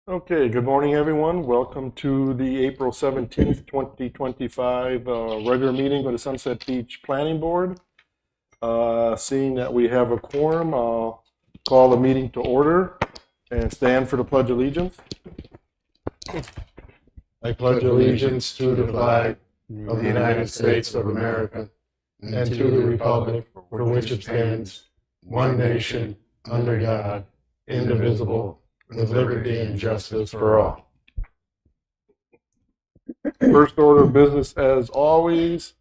Okay, good morning, everyone. Welcome to the April 17th, 2025 regular meeting of the Sunset Beach Planning Board. Seeing that we have a quorum, I'll call the meeting to order and stand for the Pledge of Allegiance. I pledge allegiance to the flag of the United States of America and to the republic for which it stands, one nation, under God, indivisible, with liberty and justice for all. First order of business, as always,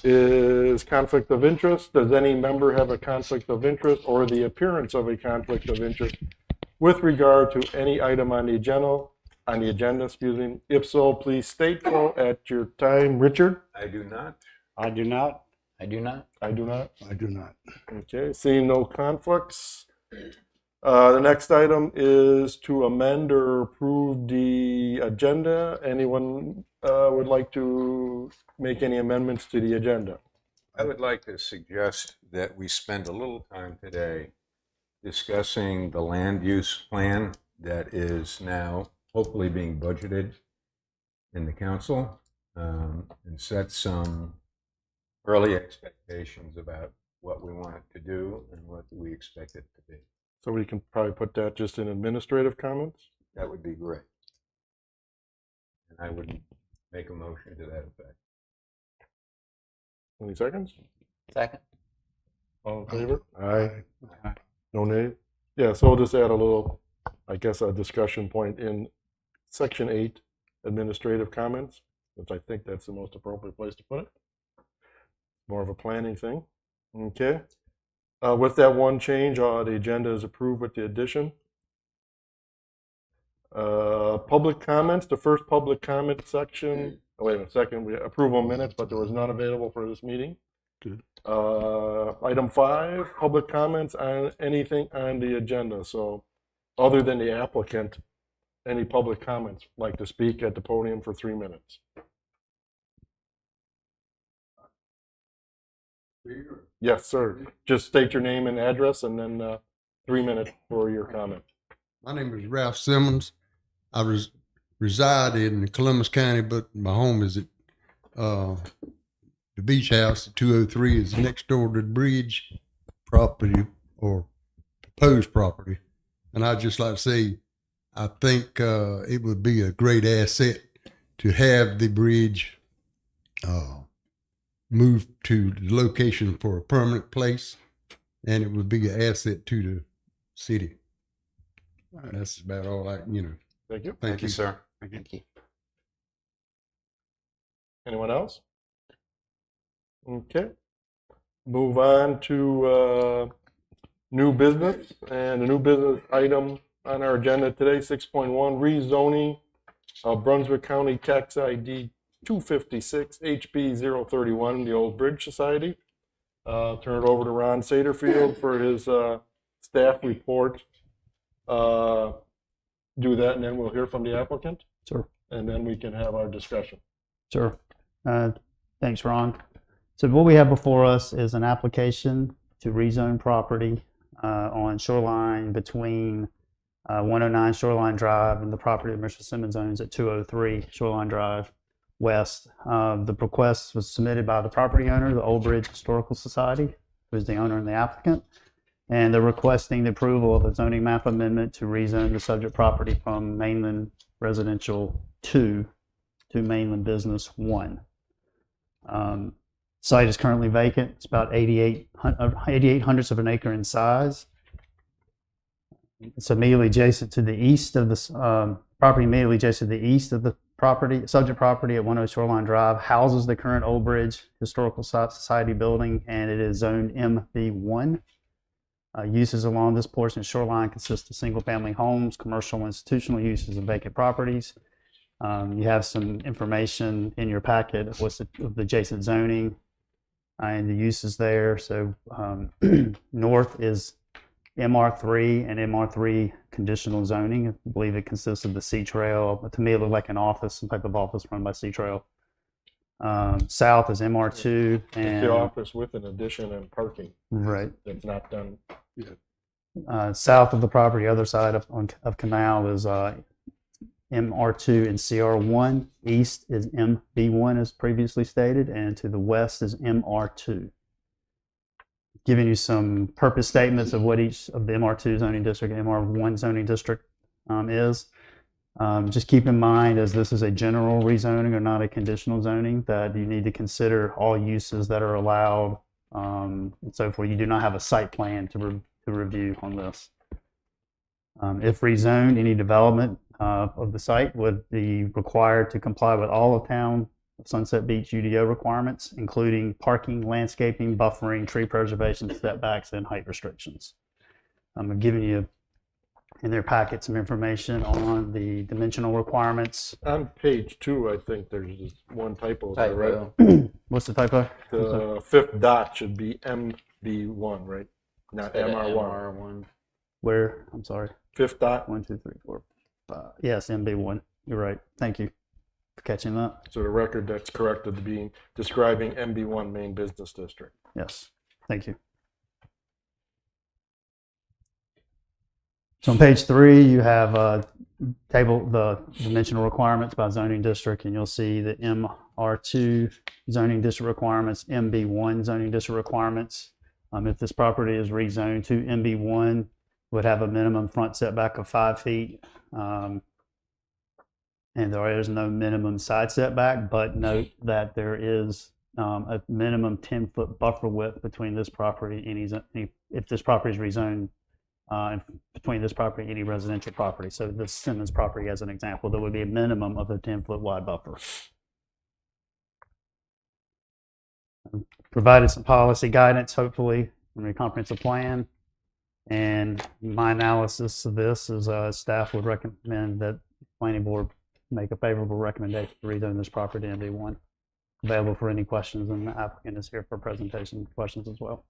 is conflict of interest. Does any member have a conflict of interest or the appearance of a conflict of interest with regard to any item on the agenda? If so, please state so at your time. Richard? I do not. I do not. I do not. I do not. I do not. Okay, seeing no conflicts. The next item is to amend or approve the agenda. Anyone would like to make any amendments to the agenda? I would like to suggest that we spend a little time today discussing the land use plan that is now hopefully being budgeted in the council, and set some early expectations about what we want it to do and what we expect it to be. So we can probably put that just in administrative comments. That would be great. And I would make a motion to that effect. Any seconds? Second. All in favor? Aye. No nay? Yeah, so we'll just add a little, I guess, a discussion point in section 8, administrative comments, which I think that's the most appropriate place to put it. More of a planning thing. Okay. With that one change, the agenda is approved with the addition. Public comments, the first public comment section. Oh, wait a second, we approval minutes, but there was none available for this meeting. Good. Item 5, public comments on anything on the agenda. So other than the applicant, any public comments like to speak at the podium for 3 minutes? Yes, sir. Just state your name and address and then 3 minutes for your comment. My name is Ralph Simmons. I reside in Columbus County, but my home is at the beach house. 203 is next door to the bridge property or proposed property. And I'd just like to say, I think it would be a great asset to have the bridge moved to the location for a permanent place, and it would be an asset to the city. That's about all Thank you. Thank you, sir. Thank you. Anyone else? Okay. Move on to new business. And the new business item on our agenda today, 6.1, rezoning Brunswick County Tax ID 256 HB 031, the Old Bridge Society. Turn it over to Ron Satterfield for his staff report. Do that, and then we'll hear from the applicant. Sure. And then we can have our discussion. Sure. Thanks, Ron. So what we have before us is an application to rezone property on Shoreline between 109 Shoreline Drive and the property that Mr. Simmons owns at 203 Shoreline Drive West. The request was submitted by the property owner, the Old Bridge Historical Society, who is the owner and the applicant. And they're requesting the approval of a zoning map amendment to rezone the subject property from mainland residential 2 to mainland business 1. Site is currently vacant. It's about 88 hundredths of an acre in size. It's immediately adjacent to the east of the property, immediately adjacent to the east of the property, subject property at 108 Shoreline Drive, houses the current Old Bridge Historical Society building, and it is zoned MB1. Uses along this portion of shoreline consist of single-family homes, commercial and institutional uses, and vacant properties. You have some information in your packet of what's of the adjacent zoning and the uses there. So north is MR3 and MR3 conditional zoning. I believe it consists of the Sea Trail. But to me, it looked like an office, some type of office run by Sea Trail. South is MR2 It's and the office with an addition and parking. right. That's not done. South of the property, other side of Canal is MR2 and CR1. East is MB1 as previously stated, and to the west is MR2. Giving you some purpose statements of what each of the MR2 zoning district and MR1 zoning district is. Just keep in mind, as this is a general rezoning or not a conditional zoning, that you need to consider all uses that are allowed and so forth. You do not have a site plan to review on this. If rezoned, any development of the site would be required to comply with all of town of Sunset Beach UDO requirements, including parking, landscaping, buffering, tree preservation, setbacks, and height restrictions. I'm giving you in their packet some information on the dimensional requirements. On page 2, I think there's just one typo there, right? Typo. What's the typo? The fifth dot should be MB1, right? Not Instead of MR1. MR1. Where? I'm sorry. Fifth dot. 1, 2, 3, 4, 5. Yes, MB1. You're right. Thank you for catching that. So the record that's corrected to be describing MB1 main business district. Yes. Thank you. So on page 3, you have table the dimensional requirements by zoning district, and you'll see the MR2 zoning district requirements, MB1 zoning district requirements. If this property is rezoned to MB1, would have a minimum front setback of 5 feet. And there is no minimum side setback, but note that there is a minimum 10-foot buffer width between this property and if this property is rezoned between this property and any residential property. So this Simmons property, as an example, there would be a minimum of a 10-foot wide buffer. Provided some policy guidance, hopefully, in the comprehensive plan. And my analysis of this is staff would recommend that the planning board make a favorable recommendation to rezone this property in MB1. Available for any questions, and the applicant is here for presentation questions as well.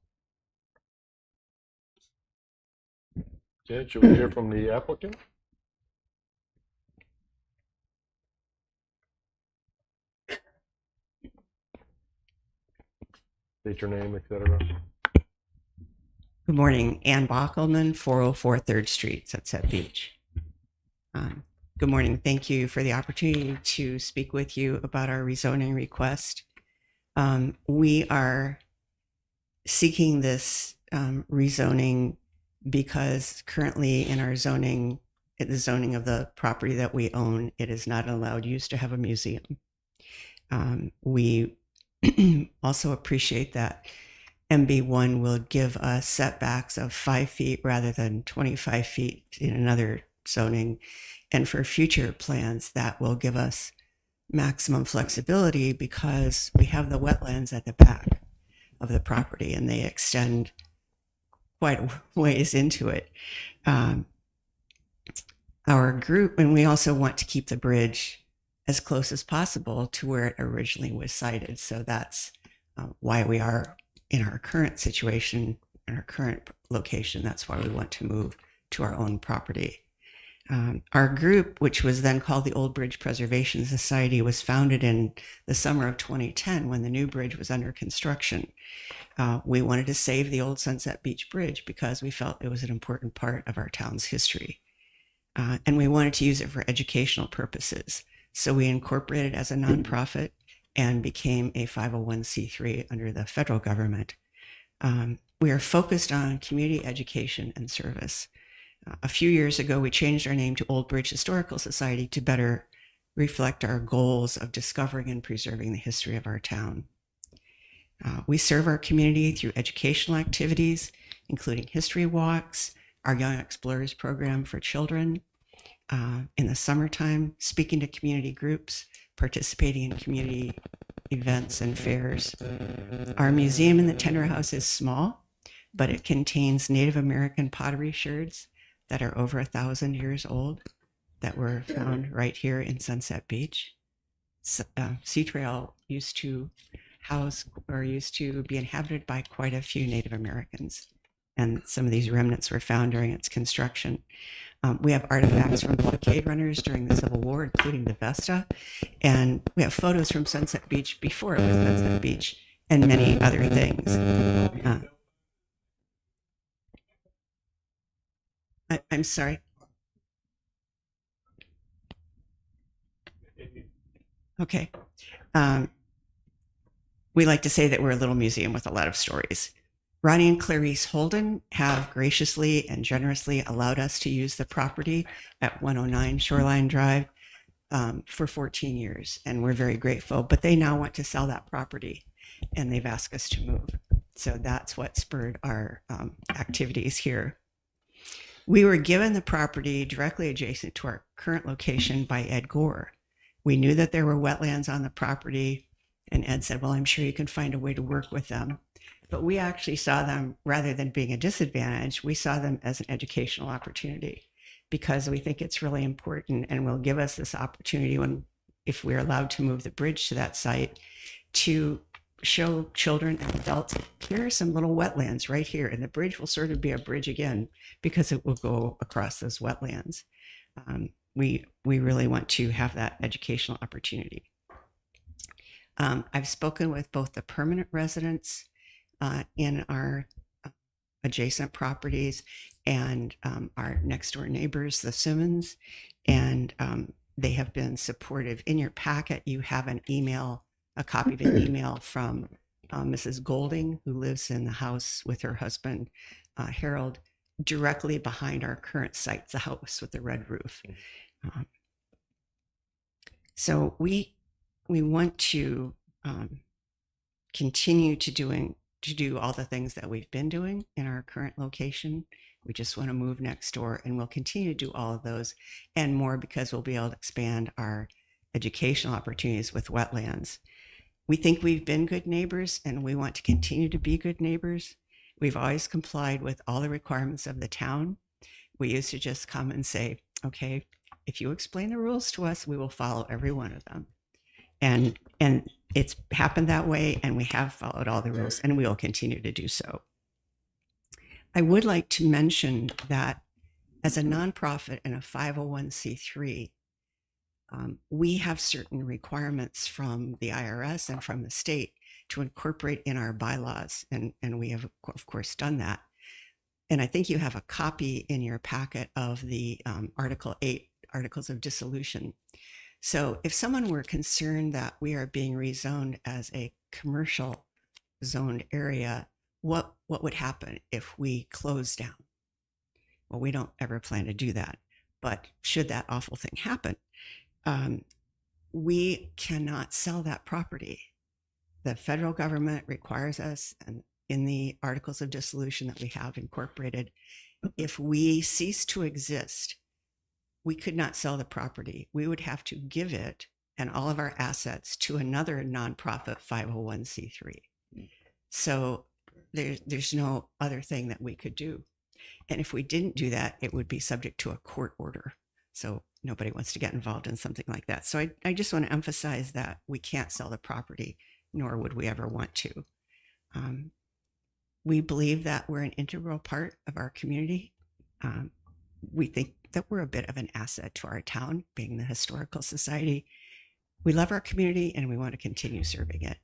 Okay, should we hear from the applicant? State your name, etc. Good morning, Ann Bockelman, 404 3rd Street, Sunset Beach. Good morning. Thank you for the opportunity to speak with you about our rezoning request. We are seeking this rezoning because currently in our zoning, the zoning of the property that we own, it is not allowed use to have a museum. We also appreciate that MB1 will give us setbacks of 5 feet rather than 25 feet in another zoning. And for future plans, that will give us maximum flexibility because we have the wetlands at the back of the property and they extend quite a ways into it. Our group, and we also want to keep the bridge as close as possible to where it originally was sited. So that's why we are in our current situation, in our current location. That's why we want to move to our own property. Our group, which was then called the Old Bridge Preservation Society, was founded in the summer of 2010 when the new bridge was under construction. We wanted to save the old Sunset Beach Bridge because we felt it was an important part of our town's history. And we wanted to use it for educational purposes. So we incorporated as a nonprofit and became a 501c3 under the federal government. We are focused on community education and service. A few years ago, we changed our name to Old Bridge Historical Society to better reflect our goals of discovering and preserving the history of our town. We serve our community through educational activities, including history walks, our Young Explorers program for children, in the summertime, speaking to community groups, participating in community events and fairs. Our museum in the Tender House is small, but it contains Native American pottery sherds that are over 1,000 years old that were found right here in Sunset Beach. Sea Trail used to house or used to be inhabited by quite a few Native Americans. And some of these remnants were found during its construction. We have artifacts from blockade runners during the Civil War, including the Vesta. And we have photos from Sunset Beach before it was Sunset Beach and many other things. I'm sorry. Okay. Um, we like to say that we're a little museum with a lot of stories. Ronnie and Clarice Holden have graciously and generously allowed us to use the property at 109 Shoreline Drive for 14 years, and we're very grateful. But they now want to sell that property, and they've asked us to move. So that's what spurred our activities here. We were given the property directly adjacent to our current location by Ed Gore. We knew that there were wetlands on the property, and Ed said, well, I'm sure you can find a way to work with them. But we actually saw them, rather than being a disadvantage, we saw them as an educational opportunity, because we think it's really important and will give us this opportunity when, if we're allowed to move the bridge to that site, to show children and adults, here are some little wetlands right here. And the bridge will sort of be a bridge again, because it will go across those wetlands. We really want to have that educational opportunity. I've spoken with both the permanent residents in our adjacent properties and our next door neighbors, the Simmons, and they have been supportive. In your packet, you have an email, a copy of an email from Mrs. Golding, who lives in the house with her husband, Harold, directly behind our current site, the house with the red roof. So we want to continue to do all the things that we've been doing in our current location. We just want to move next door, and we'll continue to do all of those and more, because we'll be able to expand our educational opportunities with wetlands. We think we've been good neighbors, and we want to continue to be good neighbors. We've always complied with all the requirements of the town. We used to just come and say, okay, if you explain the rules to us, we will follow every one of them. And it's happened that way, and we have followed all the rules, and we will continue to do so. I would like to mention that as a nonprofit and a 501c3, we have certain requirements from the IRS and from the state to incorporate in our bylaws, and we have, of course, done that. And I think you have a copy in your packet of the Article 8, Articles of Dissolution. So if someone were concerned that we are being rezoned as a commercial zoned area, what would happen if we close down? Well, we don't ever plan to do that. But should that awful thing happen, we cannot sell that property. The federal government requires us, and in the Articles of Dissolution that we have incorporated, if we cease to exist, we could not sell the property. We would have to give it and all of our assets to another nonprofit 501c3. So there's no other thing that we could do. And if we didn't do that, it would be subject to a court order. So nobody wants to get involved in something like that. So I just want to emphasize that we can't sell the property, nor would we ever want to. We believe that we're an integral part of our community. We think that we're a bit of an asset to our town, being the Historical Society. We love our community, and we want to continue serving it.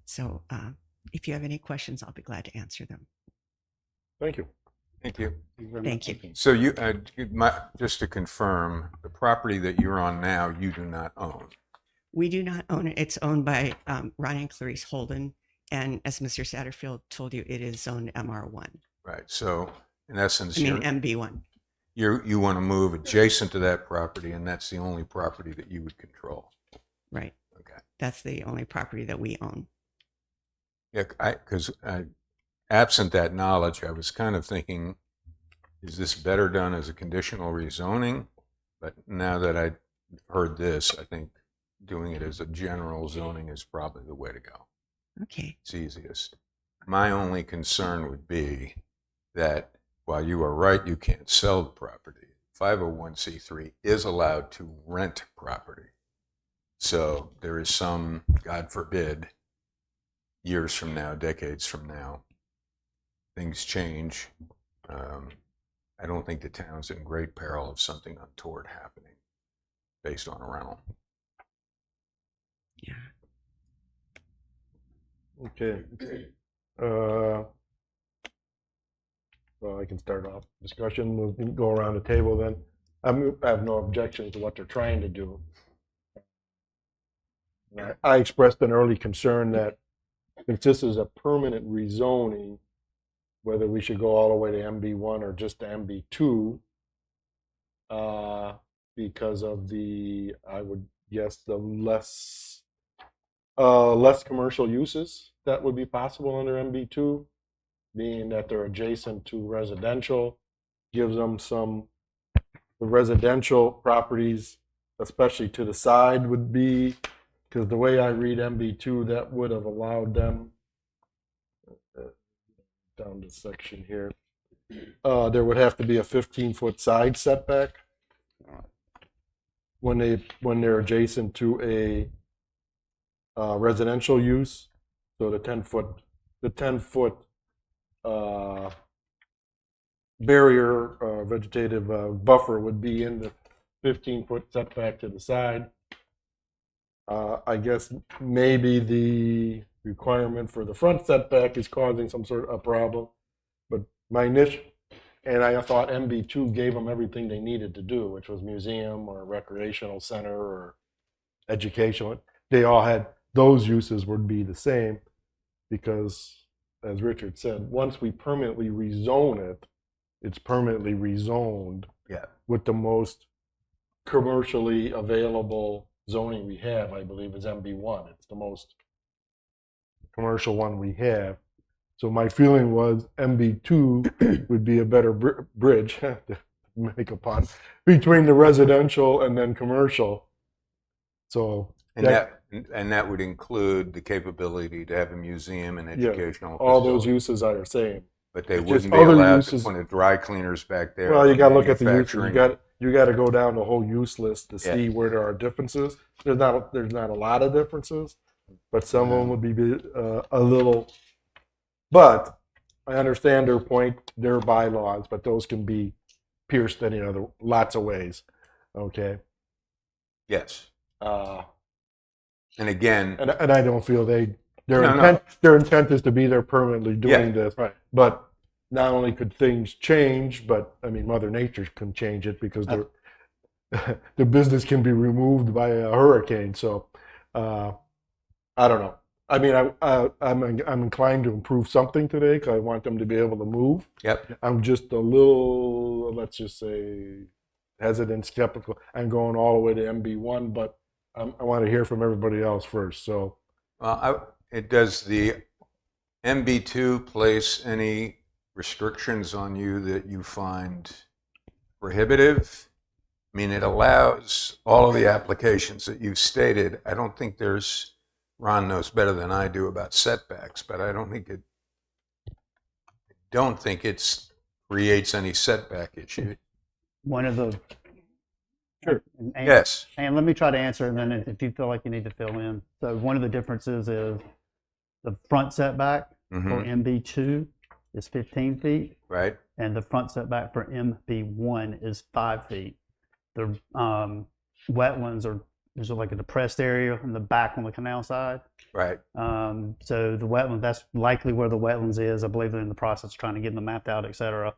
So if you have any questions, I'll be glad to answer them. Thank you. Thank you. Thank you. So you, just to confirm, the property that you're on now, you do not own. We do not own it. It's owned by Ronnie and Clarice Holden. And as Mr. Satterfield told you, it is zoned MR1. Right. So in essence, I mean, MB1. you want to move adjacent to that property, and that's the only property that you would control. Right. Okay. That's the only property that we own. Yeah, because absent that knowledge, I was kind of thinking, is this better done as a conditional rezoning? But now that I heard this, I think doing it as a general zoning is probably the way to go. Okay. It's easiest. My only concern would be that while you are right, you can't sell the property. 501c3 is allowed to rent property. So there is some, God forbid, years from now, decades from now, things change. I don't think the town's in great peril of something untoward happening based on a rental. Yeah. Okay. Well, I can start off discussion. We'll go around the table then. I have no objection to what they're trying to do. I expressed an early concern that if this is a permanent rezoning, whether we should go all the way to MB1 or just to MB2, because of the, I would guess, the less commercial uses that would be possible under MB2, being that they're adjacent to residential, gives them some, the residential properties, especially to the side, would be, because the way I read MB2, that would have allowed them, down the section here, there would have to be a 15-foot side setback when they're adjacent to a residential use. So the 10-foot barrier, vegetative buffer would be in the 15-foot setback to the side. I guess maybe the requirement for the front setback is causing some sort of a problem. But my initial, and I thought MB2 gave them everything they needed to do, which was museum or recreational center or educational. They all had, those uses would be the same because, as Richard said, once we permanently rezone it, it's permanently rezoned with the most commercially available zoning we have, I believe, is MB1. It's the most commercial one we have. So my feeling was MB2 would be a better bridge, to make a pun, between the residential and then commercial. So And that would include the capability to have a museum and educational all those facility. uses are the same. But they It's wouldn't just be other allowed uses. to put a dry cleaners back there. Well, you or got to look at the uses. manufacturing. You got to go down the whole use list to Yeah. see where there are differences. There's not a lot of differences, but some of them would be a little. But I understand their point, their bylaws, but those can be pierced any other lots of ways. Okay, Yes. uh, And again, and I don't feel their No, intent their intent is to be there permanently doing Yeah. this. Right. But not only could things change, but I mean, Mother Nature can change it because the business can be removed by a hurricane. So I don't know. I mean, I'm inclined to improve something today because I want them to be able to move. yep. I'm just a little, let's just say, hesitant, skeptical. I'm going all the way to MB1, but I want to hear from everybody else first. So Well, does the MB2 place any restrictions on you that you find prohibitive? I mean, it allows all of the applications that you've stated. I don't think there's, Ron knows better than I do about setbacks, but I don't think it creates any setback issue. One of the. Sure. And, Yes. And let me try to answer, and then if you feel like you need to fill in. So one of the differences is the front setback for Mhm. MB2 is 15 feet, Right? and the front setback for MB1 is 5 feet. The wetlands are, there's like a depressed area in the back on the canal side. Right. So the wetland, that's likely where the wetlands is. I believe they're in the process of trying to get them mapped out, et cetera.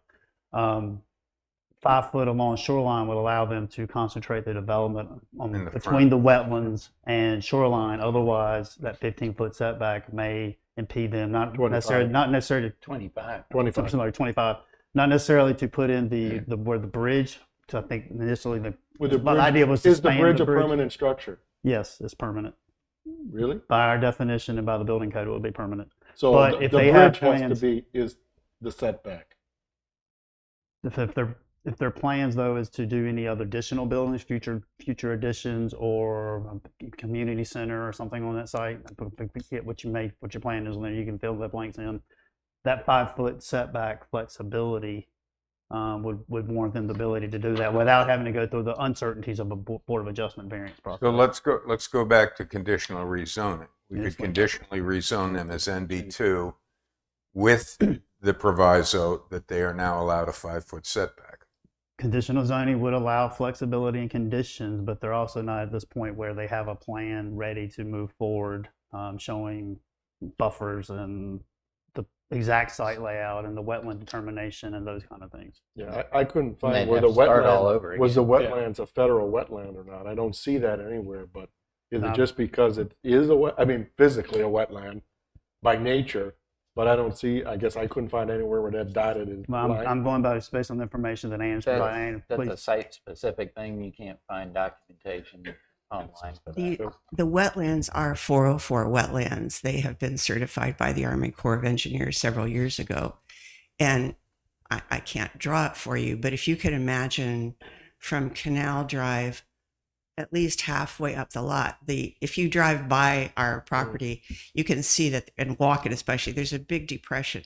5 foot along shoreline would allow them to concentrate the development In the between the wetlands and shoreline. Otherwise, that 15-foot setback may impede them, not 25. necessarily 25. 25. something like 25, not necessarily to put in the where the bridge. So I think initially the With the the idea was to is the span bridge the a permanent structure? Yes, it's permanent. Really? By our definition and by the building code, it would be permanent. So But the if they have bridge has plans- to be is the setback. If their plans though is to do any other additional buildings, future additions, or a community center or something on that site, get what your plan is, and then you can fill the blanks in. That 5 foot setback flexibility would warrant them the ability to do that without having to go through the uncertainties of a board of adjustment variance process. So let's go back to conditional rezoning. We Yes, could conditionally rezone them as NB2 with the proviso that they are now allowed a 5-foot setback. Conditional zoning would allow flexibility in conditions, but they're also not at this point where they have a plan ready to move forward, showing buffers and the exact site layout and the wetland determination and those kind of things. Yeah, I couldn't And they'd find where have the to start all wetland over was the again. wetlands a federal wetland or not. I don't see that anywhere, but Is it No. just because it is I mean, physically a wetland by nature, but I don't see, I guess I couldn't find anywhere where that dotted is Well, line. I'm going by based on the information that Ann's providing. That's a Please. site-specific thing. You can't find documentation online for that. The wetlands are 404 wetlands. They have been certified by the Army Corps of Engineers several years ago. And I can't draw it for you, but if you could imagine from Canal Drive, at least halfway up the lot, if you drive by our property, you can see that, and walk it especially, there's a big depression.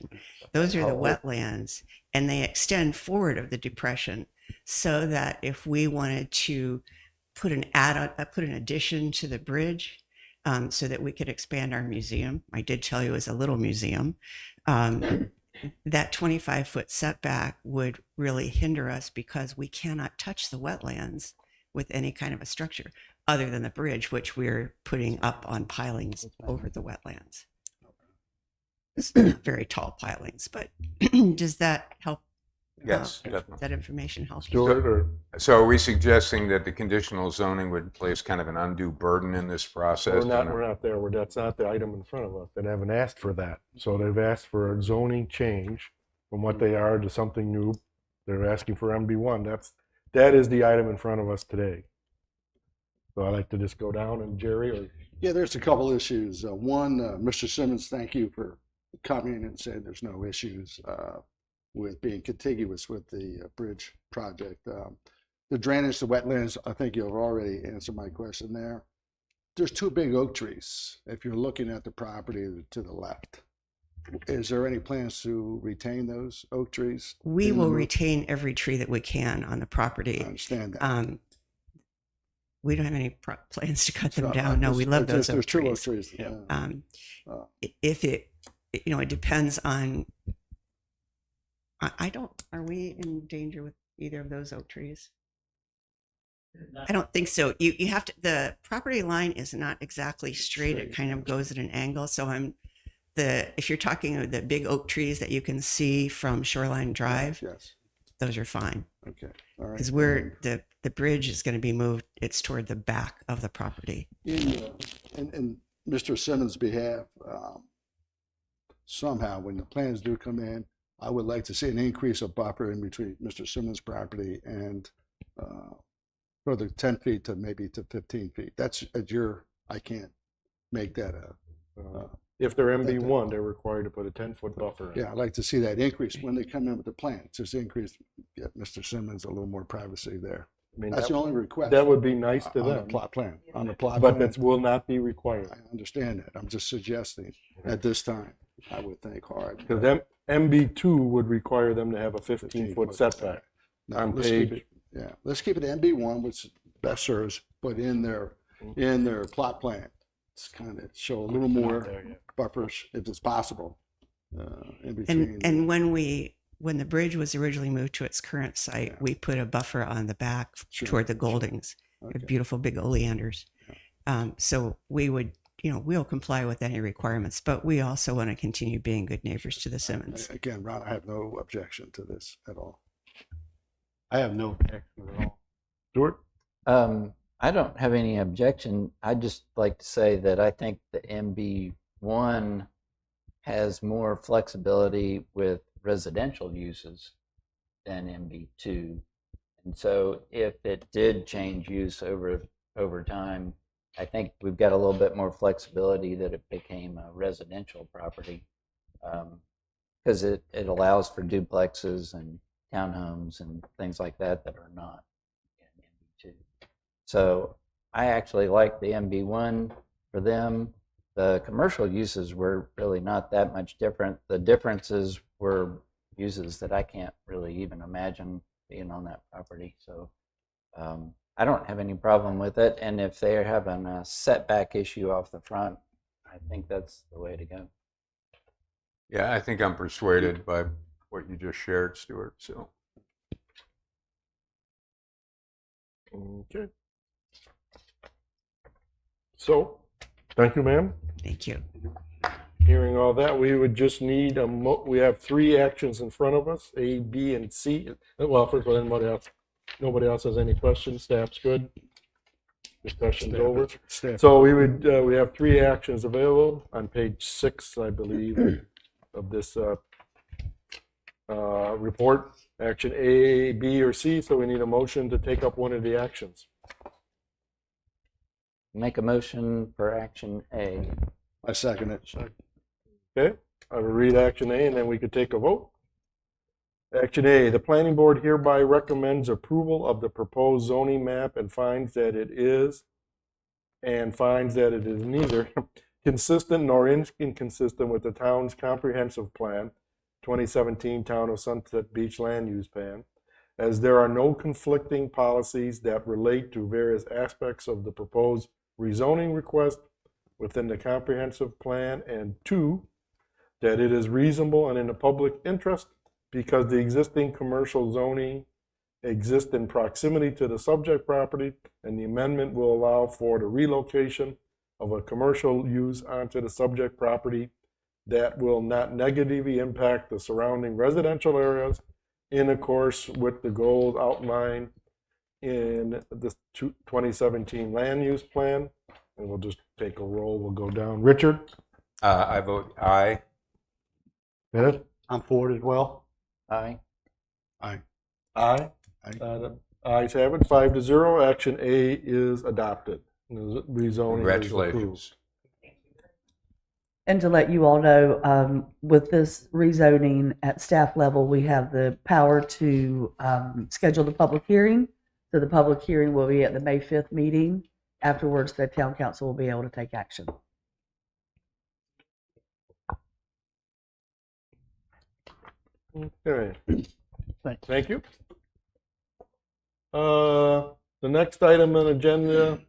Those are the wetlands, and they extend forward of the depression, so that if we wanted to put an addition to the bridge, so that we could expand our museum, I did tell you it was a little museum, that 25-foot setback would really hinder us, because we cannot touch the wetlands with any kind of a structure other than the bridge, which we're putting up on pilings over the wetlands. It's not very tall pilings, but does that help? Yes, Does definitely. that information help? Stuart, or So are we suggesting that the conditional zoning would place kind of an undue burden in this process? we're not there, that's not the item in front of us. They haven't asked for that. So they've asked for a zoning change from what they are to something new. They're asking for MB1. That is the item in front of us today. So I'd like to just go down, and Jerry, or Yeah, there's a couple issues. One, Mr. Simmons, thank you for coming and saying there's no issues with being contiguous with the bridge project. The drainage, the wetlands, I think you've already answered my question there. There's two big oak trees if you're looking at the property to the left. Is there any plans to retain those oak trees? We in will the- retain every tree that we can on the I property. understand that. We don't have any plans to cut them So, down. No, we love those oak There's two oak trees. trees. Uh, If it depends on, I don't, are we in danger with either of those oak trees? I don't think so. You have to, the property line is not exactly straight. It kind of goes at an angle. So if you're talking of the big oak trees that you can see from Shoreline Drive, Yes, those are fine. okay, all right. Because the bridge is going to be moved, it's toward the back of the property. In Mr. Simmons' behalf, somehow, when the plans do come in, I would like to see an increase of buffer in between Mr. Simmons' property and further 10 feet to maybe to 15 feet. That's I can't make that if they're MB1, they're required to put a 10-foot buffer in. yeah, I'd like to see that increase when they come in with the plan. Just increase, get Mr. Simmons a little more privacy there. I mean, That's the only request. that would be nice to on the them, plot plan, on the plot but plan. that will not be required. I understand that. I'm just suggesting at this time, I would think hard. Because MB2 would require them to have a 15-foot setback. No, on let's keep page- it- Yeah, let's keep it MB1, which best serves, but in their plot plan. It's kind of show a little more buffers if it's possible in between. And when the bridge was originally moved to its current site, Yeah. we put a buffer on the back Sure, toward the sure. Goldings, Okay. beautiful big oleanders. So we would, we'll comply with any requirements, but we also want to continue being good neighbors to the Simmons. Again, Ron, I have no objection to this at all. I have no objection at all. Stuart? I don't have any objection. I'd just like to say that I think the MB1 has more flexibility with residential uses than MB2. And so if it did change use over time, I think we've got a little bit more flexibility that it became a residential property, because it allows for duplexes and townhomes and things like that are not in MB2. So I actually like the MB1 for them. The commercial uses were really not that much different. The differences were uses that I can't really even imagine being on that property. So I don't have any problem with it. And if they're having a setback issue off the front, I think that's the way to go. Yeah, I think I'm persuaded by what you just shared, Stuart. So Okay. So, thank you, ma'am. Thank you. Hearing all that, we would just need we have 3 actions in front of us, A, B, and C. Well, first of all, nobody else has any questions. Staff's good. discussion's over. Staff. So we have three actions available on page 6, I believe, of this report. Action A, B, or C, so we need a motion to take up one of the actions. Make a motion for action A. I second it. Okay, I will read action A and then we could take a vote. Action A, the planning board hereby recommends approval of the proposed zoning map and finds that it is neither consistent nor inconsistent with the town's comprehensive plan, 2017 Town of Sunset Beach Land Use Plan, as there are no conflicting policies that relate to various aspects of the proposed rezoning request within the comprehensive plan, and 2, that it is reasonable and in the public interest because the existing commercial zoning exists in proximity to the subject property, and the amendment will allow for the relocation of a commercial use onto the subject property that will not negatively impact the surrounding residential areas in accordance with the goals outlined in the 2017 land use plan. And we'll just take a roll. We'll go down. Richard? I vote aye. Bennett? I'm for it as well. Aye. Aye. Aye. The ayes have it, 5-0. Action A is adopted. Rezoning is approved. Congratulations. And to let you all know, with this rezoning at staff level, we have the power to schedule the public hearing. So the public hearing will be at the May 5th meeting. Afterwards, the town council will be able to take action. Okay. Thanks. Thank you. The next item on the agenda,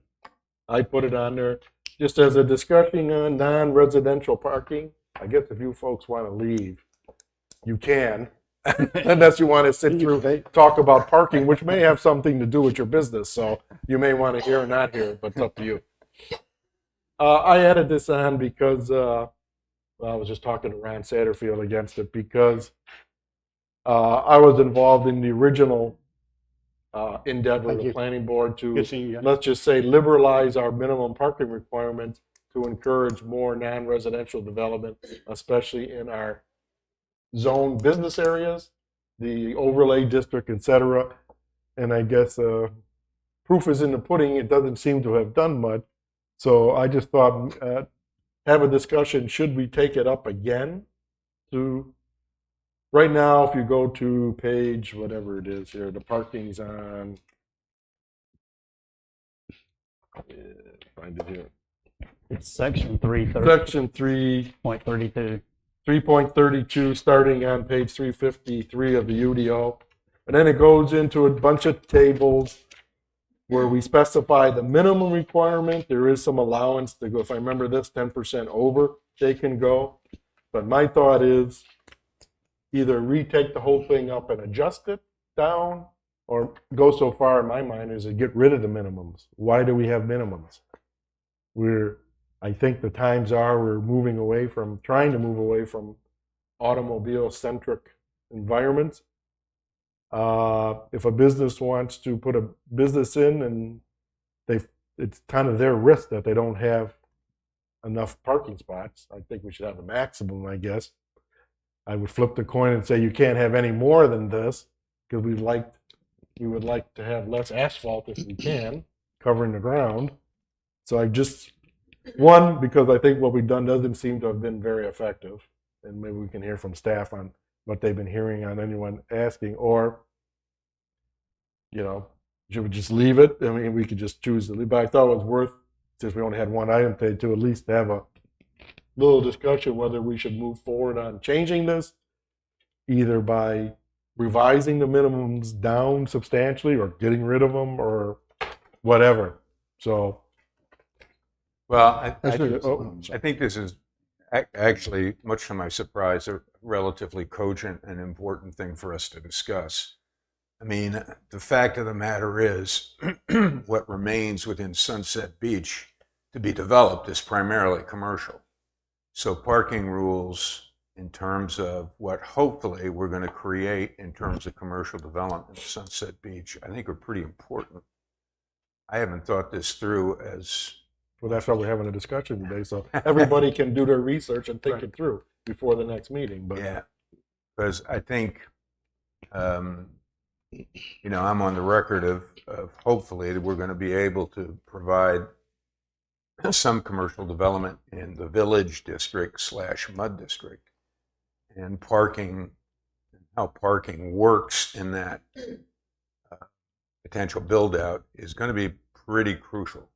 I put it on there just as a discussion on non-residential parking. I guess if you folks want to leave, you can, unless you want to sit through, talk about parking, which may have something to do with your business. So you may want to hear or not hear it, but it's up to you. I added this on because I was just talking to Ron Satterfield against it because I was involved in the original endeavor of Thank the you. planning board to, Good seeing you. let's just say, liberalize our minimum parking requirements to encourage more non-residential development, especially in our zone business areas, the overlay district, et cetera. And I guess proof is in the pudding. It doesn't seem to have done much. So I just thought, have a discussion, should we take it up again to, right now, if you go to page, whatever it is here, the parking's on, find it here. It's section 3, Section 3, 3.32. 3.32, starting on page 353 of the UDO. And then it goes into a bunch of tables where we specify the minimum requirement. There is some allowance to go, if I remember this, 10% over, they can go. But my thought is either retake the whole thing up and adjust it down, or go so far in my mind as to get rid of the minimums. Why do we have minimums? I think the times are we're trying to move away from automobile-centric environments. If a business wants to put a business in and it's kind of their risk that they don't have enough parking spots, I think we should have a maximum, I guess. I would flip the coin and say you can't have any more than this because we would like to have less asphalt if we can, covering the ground. So because I think what we've done doesn't seem to have been very effective, and maybe we can hear from staff on what they've been hearing on anyone asking, or, should we just leave it? I mean, we could just choose to leave, but I thought it was worth, since we only had one item today, to at least have a little discussion whether we should move forward on changing this, either by revising the minimums down substantially or getting rid of them or whatever. So, Well, sorry. I think this is actually, much to my surprise, a relatively cogent and important thing for us to discuss. I mean, the fact of the matter is, what remains within Sunset Beach to be developed is primarily commercial. So parking rules in terms of what hopefully we're going to create in terms of commercial development in Sunset Beach, I think are pretty important. I haven't thought this through as, Well, that's why we're having a discussion today, so everybody can do their research and think it through before the next meeting, but. yeah, because I think, I'm on the record of hopefully that we're going to be able to provide some commercial development in the village district / mud district, and parking, how parking works in that potential build out is going to be pretty crucial.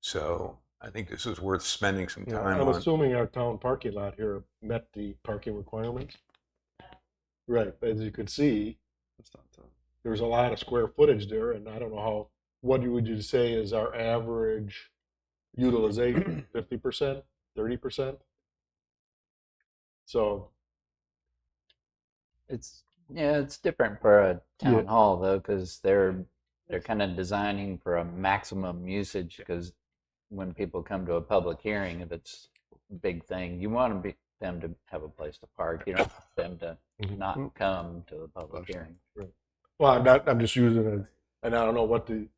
So I think this is worth spending some Yeah, time I'm on. assuming our town parking lot here met the parking requirements. Right, as you can see, there's a lot of square footage there, and I don't know what would you say is our average utilization? 50%, 30%? So, It's different for a town Yeah. hall though, because they're kind of designing for a maximum usage. Because when people come to a public hearing, if it's a big thing, you want them to have a place to park. You don't want them to Mhm. not come to the public hearing. well, I'm just using it, and I don't know what the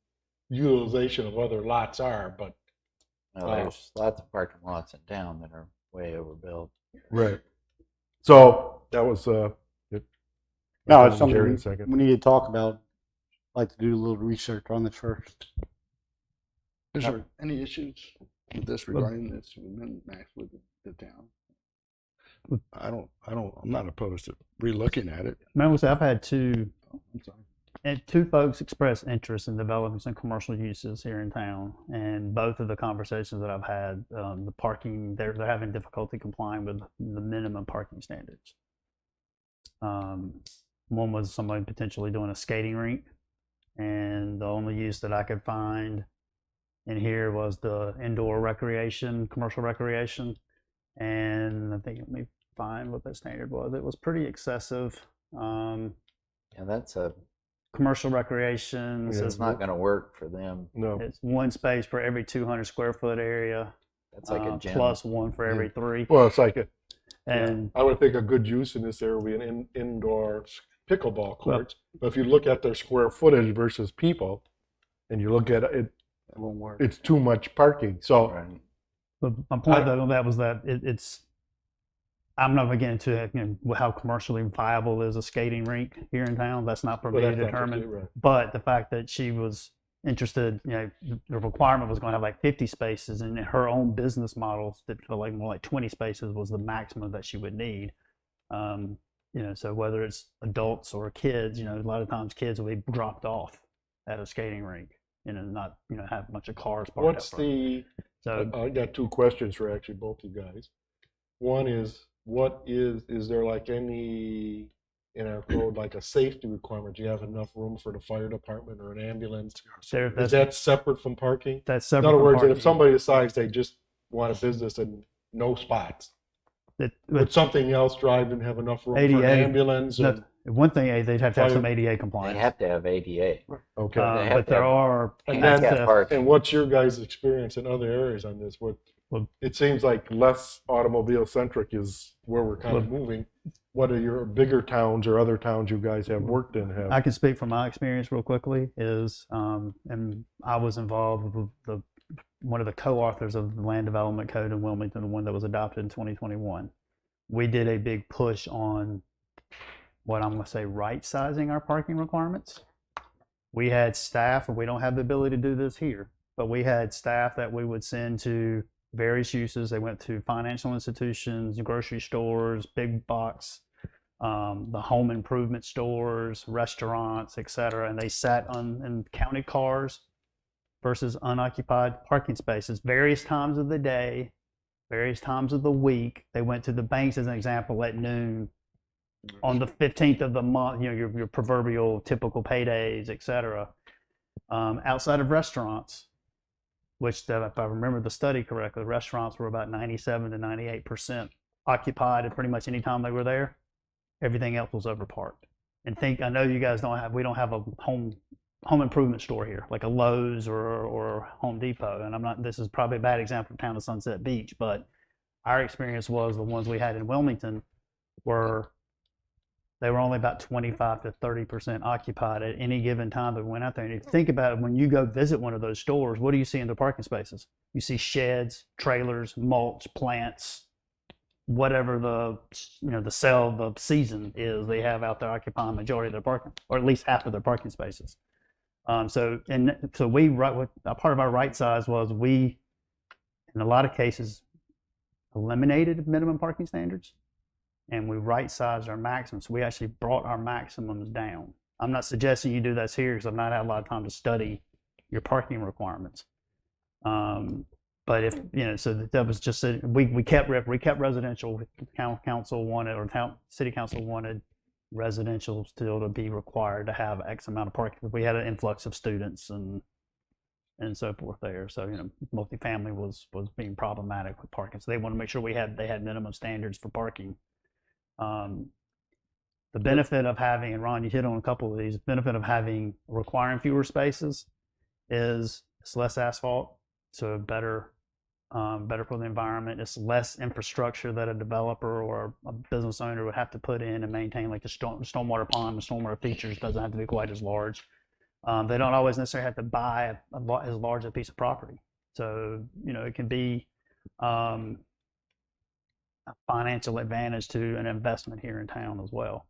utilization of other lots are, but. No, there's lots of parking lots in town that are way overbuilt. Right. So that was, No, it's Jerry, something second. we need to talk about. Like to do a little research on this first. Is there any issues with this regarding this max with the town? I'm not opposed to relooking at it. Mostly, I've had two I'm sorry. two folks express interest in developing some commercial uses here in town, and both of the conversations that I've had, the parking, they're having difficulty complying with the minimum parking standards. One was somebody potentially doing a skating rink, and the only use that I could find in here was the indoor recreation, commercial recreation, and I think, let me find what that standard was. It was pretty excessive. Yeah, that's Commercial recreation, Yeah. it's not going to work for them. No. it's one space for every 200 square foot area, That's like a gym. plus one for every three. Well, it's like, And I would think a good use in this area would be an indoor pickleball courts. But if you look at their square footage versus people, and you look at it, It won't work. it's too much parking. So, Right. but my point though, that was that it's. I'm not getting into how commercially viable is a skating rink here in town. That's not for well, me that's to not determine. completely right. But the fact that she was interested, the requirement was going to have like 50 spaces, and in her own business models that feel like more like 20 spaces was the maximum that she would need. So whether it's adults or kids, a lot of times kids will be dropped off at a skating rink, not have a bunch of cars parked What's out front. So I got two questions for actually both you guys. One is, is there like any, in our code, like a safety requirement? Do you have enough room for the fire department or an ambulance? there, Is that separate from parking? that's In separate other from words, parking. if somebody decides they just want a business and no spots, would something else drive and have enough room for an ADA, ambulance? one thing, they'd have to have some Fire- ADA They compliance. have to have ADA. Okay. They have But to there have are And handicap then, parking. and what's your guys' experience in other areas on this? Well- It seems like less automobile centric is where we're kind of moving. What are your bigger towns or other towns you guys have worked in I have? can speak from my experience real quickly. And I was involved with one of the co-authors of the Land Development Code in Wilmington, the one that was adopted in 2021. We did a big push on what I'm going to say right-sizing our parking requirements. We had staff, and we don't have the ability to do this here, but we had staff that we would send to various uses. They went to financial institutions, grocery stores, big box, the home improvement stores, restaurants, etc. And they sat in counted cars versus unoccupied parking spaces, various times of the day, various times of the week. They went to the banks, as an example, at noon on the 15th of the month, your proverbial typical paydays, etc. Outside of restaurants, which if I remember the study correctly, restaurants were about 97 to 98% occupied at pretty much any time they were there. Everything else was overparked. And I know you guys we don't have a home improvement store here, like a Lowe's or Home Depot. And this is probably a bad example of town of Sunset Beach, but our experience was the ones we had in Wilmington were they were only about 25 to 30% occupied at any given time that we went out there. And if you think about it, when you go visit one of those stores, what do you see in the parking spaces? You see sheds, trailers, mulch, plants, whatever the sell of the season is, they have out there occupying the majority of their parking, or at least half of their parking spaces. So we, a part of our right size was we, in a lot of cases, eliminated minimum parking standards, and we right-sized our maximums. So we actually brought our maximums down. I'm not suggesting you do this here because I've not had a lot of time to study your parking requirements. But if so that was just we kept residential. Council wanted, or city council wanted residential still to be required to have X amount of parking. We had an influx of students and so forth there. So multifamily was being problematic with parking. So they want to make sure they had minimum standards for parking. The benefit of having, and Ron, you hit on a couple of these, benefit of having requiring fewer spaces is it's less asphalt, so better for the environment. It's less infrastructure that a developer or a business owner would have to put in and maintain, like the stormwater pond, the stormwater features doesn't have to be quite as large. They don't always necessarily have to buy as large a piece of property. So, it can be a financial advantage to an investment here in town as well.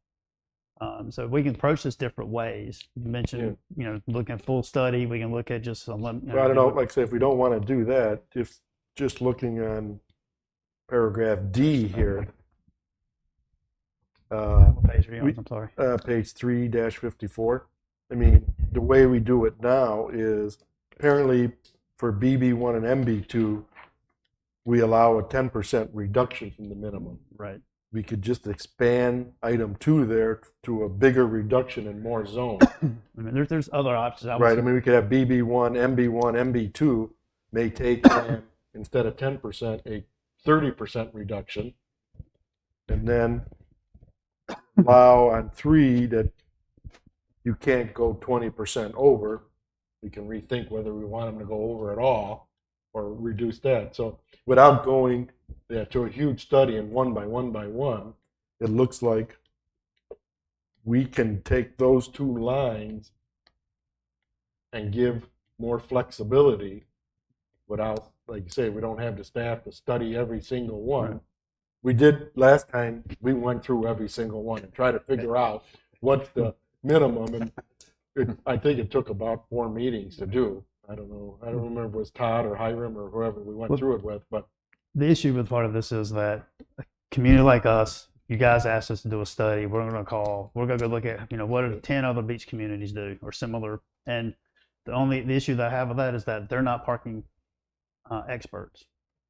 So we can approach this different ways. You mentioned, looking at full study. We can look at just Well, I don't know, like I say, if we don't want to do that, if just looking on paragraph D here, what page are you on? I'm sorry. Page 3-54. I mean, the way we do it now is apparently for BB1 and MB2, we allow a 10% reduction from the minimum. Right. We could just expand item 2 there to a bigger reduction in more zones. I mean, there's other options. Right. I mean, we could have BB1, MB1, MB2 may take on, instead of 10%, a 30% reduction, and then allow on 3 that you can't go 20% over. We can rethink whether we want them to go over at all or reduce that. So without going to a huge study and one by one, it looks like we can take those 2 lines and give more flexibility without, like you say, we don't have the staff to study every single one. Right. We did last time, we went through every single one and tried to figure out what's the minimum, and I think it took about 4 meetings to do. I don't know. I don't remember if it was Todd or Hiram or whoever we went through it with. But the issue with part of this is that a community like us, you guys asked us to do a study. We're going to go look at what do 10 other beach communities do or similar. And the issue that I have with that is that they're not parking experts,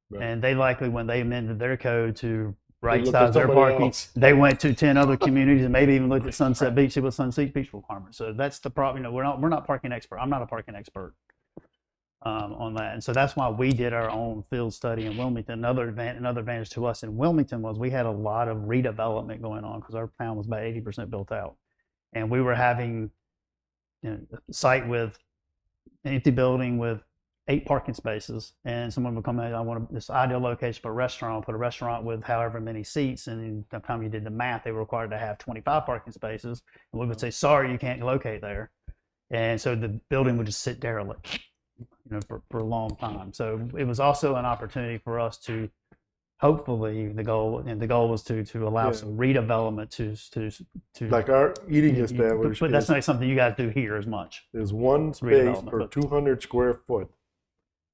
right. And they likely, when they amended their code to right size their parking, they went to 10 other communities and maybe even looked at Sunset Beach, see what Sunset Beach requirements. So that's the problem. We're not parking expert. I'm not a parking expert on that, and so that's why we did our own field study in Wilmington. Another advantage to us in Wilmington was we had a lot of redevelopment going on because our town was about 80% built out, and we were having a site with an empty building with 8 parking spaces, and someone would come in, I want this ideal location for a restaurant. I'll put a restaurant with however many seats, and by the time you did the math, they were required to have 25 parking spaces, and we would say, sorry, you can't locate there. And so the building would just sit derelict, for a long time. So it was also an opportunity for us to, hopefully, the goal was to allow some redevelopment to like our eating establishment. But that's not something you guys do here as much. There's one space per 200 square foot.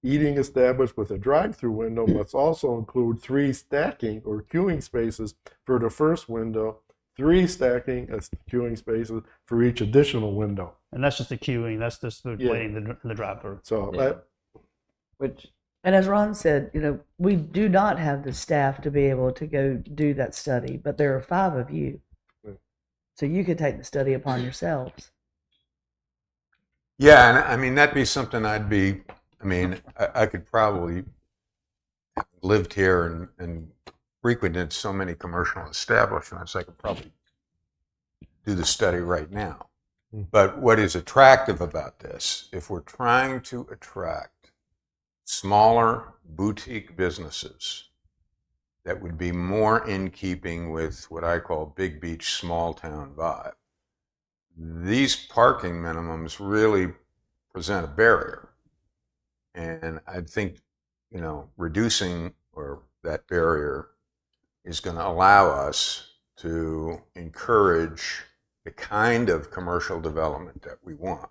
Eating established with a drive-through window must also include 3 stacking or queuing spaces for the first window, 3 stacking as queuing spaces for each additional window. And that's just the queuing. That's just the waiting the drive-through. So, and as Ron said, we do not have the staff to be able to go do that study, but there are 5 of you, so you could take the study upon yourselves. Yeah, and I mean that'd be something I could probably have lived here and frequented so many commercial establishments, I could probably do the study right now. But what is attractive about this, if we're trying to attract smaller boutique businesses that would be more in keeping with what I call big beach, small town vibe. These parking minimums really present a barrier. And I think, reducing or that barrier is going to allow us to encourage the kind of commercial development that we want.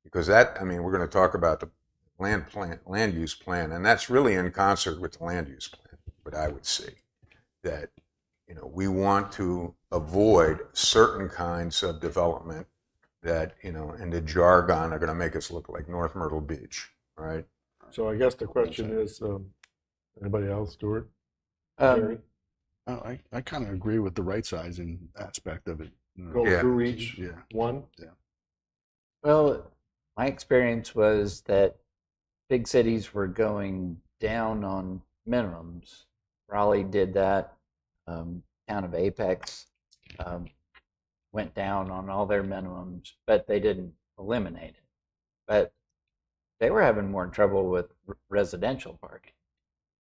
Because we're going to talk about the land use plan, and that's really in concert with the land use plan, but I would say that, we want to avoid certain kinds of development that, in the jargon are going to make us look like North Myrtle Beach, right? So I guess the question is, anybody else, Stuart? Um, Jerry? I kind of agree with the right sizing aspect of it. Go Yeah. through each Yeah. one? Well, my experience was that big cities were going down on minimums. Raleigh did that. Town of Apex went down on all their minimums, but they didn't eliminate it. But they were having more trouble with residential parking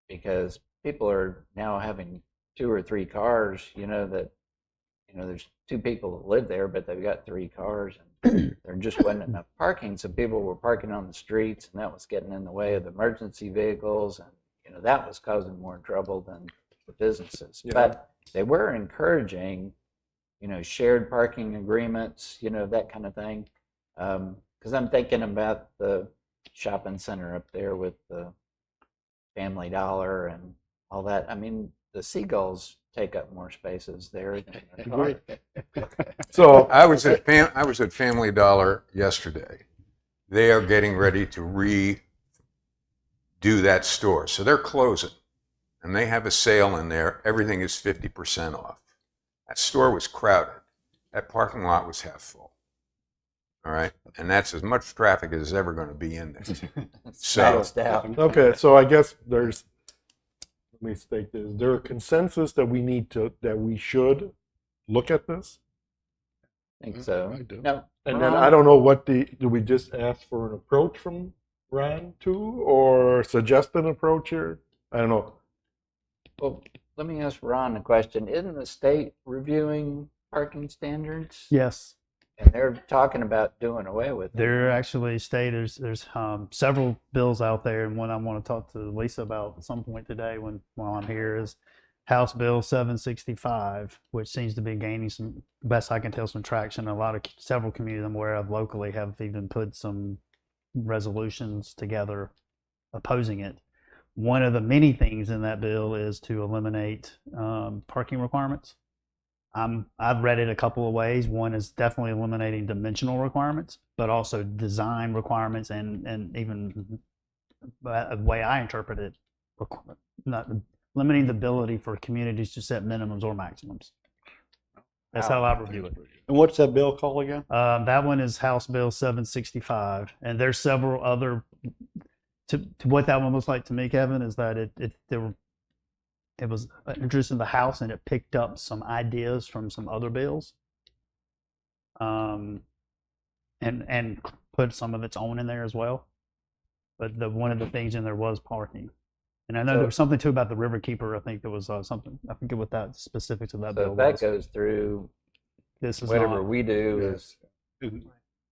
because people are now having 2 or 3 cars. There's 2 people that live there, but they've got 3 cars, and there just wasn't enough parking. So people were parking on the streets, and that was getting in the way of the emergency vehicles, and that was causing more trouble than the businesses. Yeah. But they were encouraging, shared parking agreements, that kind of thing. Because I'm thinking about the shopping center up there with the Family Dollar and all that. I mean, the seagulls take up more spaces there than the car. So, I was at Family Dollar yesterday. They are getting ready to redo that store, so they're closing, and they have a sale in there. Everything is 50% off. That store was crowded. That parking lot was half full. All right, and that's as much traffic as is ever going to be in there. So, Maxed out. okay, so I guess let me state this. Is there a consensus that we should look at this? I think so. I do. No, And then Ron? I don't know do we just ask for an approach from Ron too, or suggest an approach here? I don't know. Well, let me ask Ron a question. Isn't the state reviewing parking standards? Yes. And they're talking about doing away with them. There actually there's several bills out there, and one I want to talk to Lisa about at some point today while I'm here is House Bill 765, which seems to be gaining some, best I can tell, some traction. Several communities I'm aware of locally have even put some resolutions together opposing it. One of the many things in that bill is to eliminate parking requirements. I've read it a couple of ways. One is definitely eliminating dimensional requirements, but also design requirements and even the way I interpret it, not limiting the ability for communities to set minimums or maximums. That's how I review it. And what's that bill called again? That one is House Bill 765, and there's several other. To what that one looks like to me, Kevin, is that it was introduced in the House and it picked up some ideas from some other bills, and put some of its own in there as well. But one of the things in there was parking, and I know there was something too about the Riverkeeper. I think there was something. I forget what that specifics of that So bill if that was. goes through, This is whatever not. we do is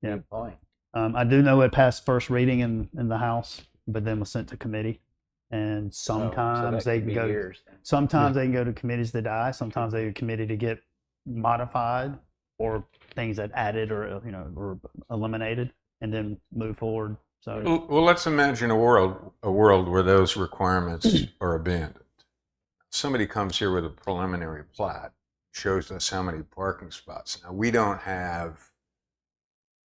Yeah. point. I do know it passed first reading in the House, but then was sent to committee. And sometimes they can go. Years, then. Sometimes they can go to committees that die. Sometimes they go to committee to get modified or things that added or or eliminated, and then move forward. So well, let's imagine a world where those requirements are abandoned. Somebody comes here with a preliminary plat, shows us how many parking spots. Now, we don't have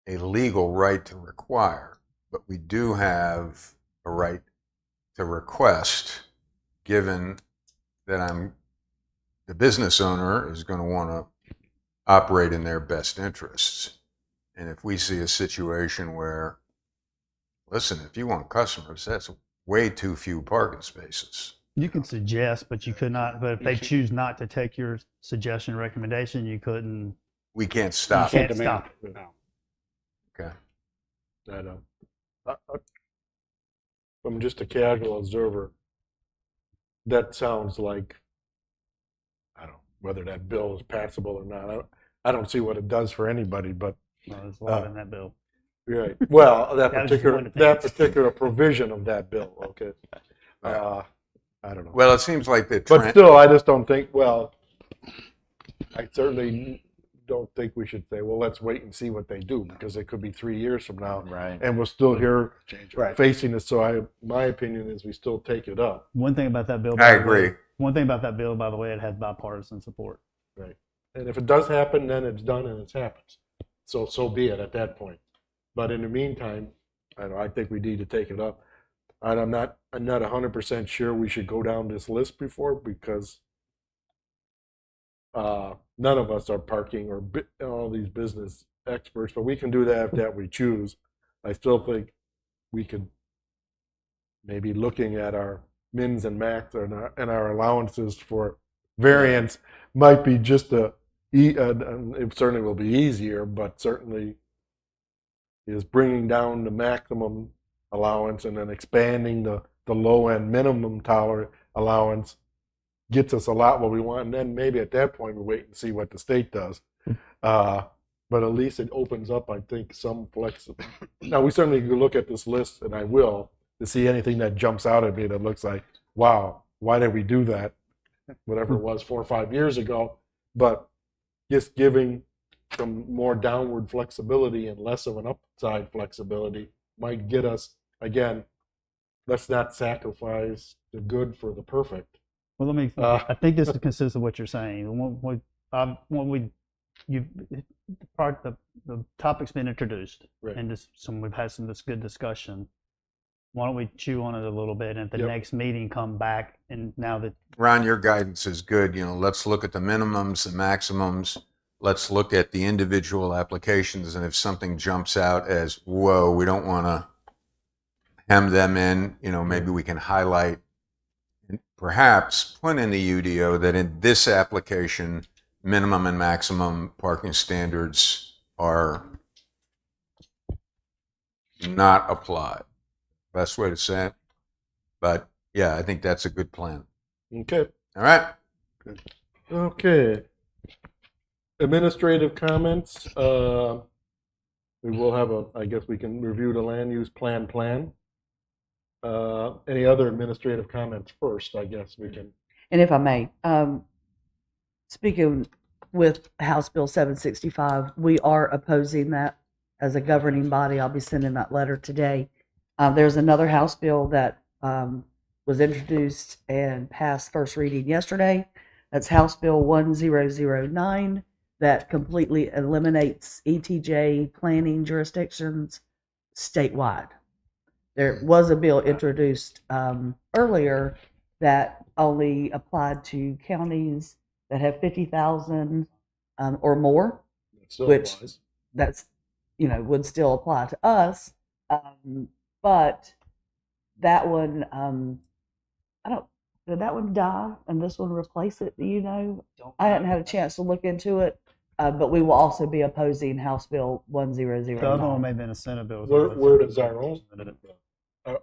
a legal right to require, but we do have a right to request, given that the business owner is going to want to operate in their best interests. And if we see a situation where, listen, if you want customers, that's way too few parking spaces. you can suggest, but you could not. But if they choose not to take your suggestion or recommendation, you couldn't. We can't You stop can't it. stop. No. Okay. I'm just a casual observer. That sounds like whether that bill is passable or not. I don't see what it does for anybody, but No, there's a lot in that bill. right. Well, that That was just particular one of the that things. particular provision of that bill. Okay. I don't know. Well, it seems like the But trend, still, I just don't think. Well, I certainly don't think we should say, well, let's wait and see what they do, because it could be 3 years from now, Right. and we're still here Change it. right, facing this. So my opinion is we still take it up. One thing about that bill. I by the way- agree. One thing about that bill, by the way, it has bipartisan support. Right. And if it does happen, then it's done and it happens. So be it at that point. But in the meantime, I think we need to take it up. And I'm not 100% sure we should go down this list before, because none of us are parking or all these business experts, but we can do that if that we choose. I still think we could maybe looking at our mins and max and our allowances for variance might be just it certainly will be easier, but certainly is bringing down the maximum allowance and then expanding the low end minimum tolerant allowance gets us a lot what we want. And then maybe at that point we wait and see what the state does. But at least it opens up, I think, some flexibility. Now, we certainly could look at this list, and I will, to see anything that jumps out at me that looks like, wow, why did we do that? Whatever it was 4 or 5 years ago. But just giving some more downward flexibility and less of an upside flexibility might get us, again, let's not sacrifice the good for the perfect. Well, let me. I think this is consistent with what you're saying. The topic's been introduced, Right. and we've had this good discussion. Why don't we chew on it a little bit, and at the Yep. next meeting come back, and now that Ron, your guidance is good. Let's look at the minimums, the maximums. Let's look at the individual applications. And if something jumps out as, whoa, we don't want to hem them in, maybe we can highlight, and perhaps put in the UDO that in this application, minimum and maximum parking standards are not applied. Best way to say it. But yeah, I think that's a good plan. Okay. All right. Okay. Administrative comments. We will have I guess we can review the land use plan. Any other administrative comments first? I guess we can. And if I may, speaking with House Bill 765, we are opposing that as a governing body. I'll be sending that letter today. There's another House bill that was introduced and passed first reading yesterday. That's House Bill 1009 that completely eliminates ETJ planning jurisdictions statewide. There was a bill introduced earlier that only applied to counties that have 50,000 or more, Still which applies. that's would still apply to us. But that one, did that one die and this one replace it? Do you know? I hadn't had a chance to look into it, but we will also be opposing House Bill the other one 1009. may have been a Senate bill. Where does our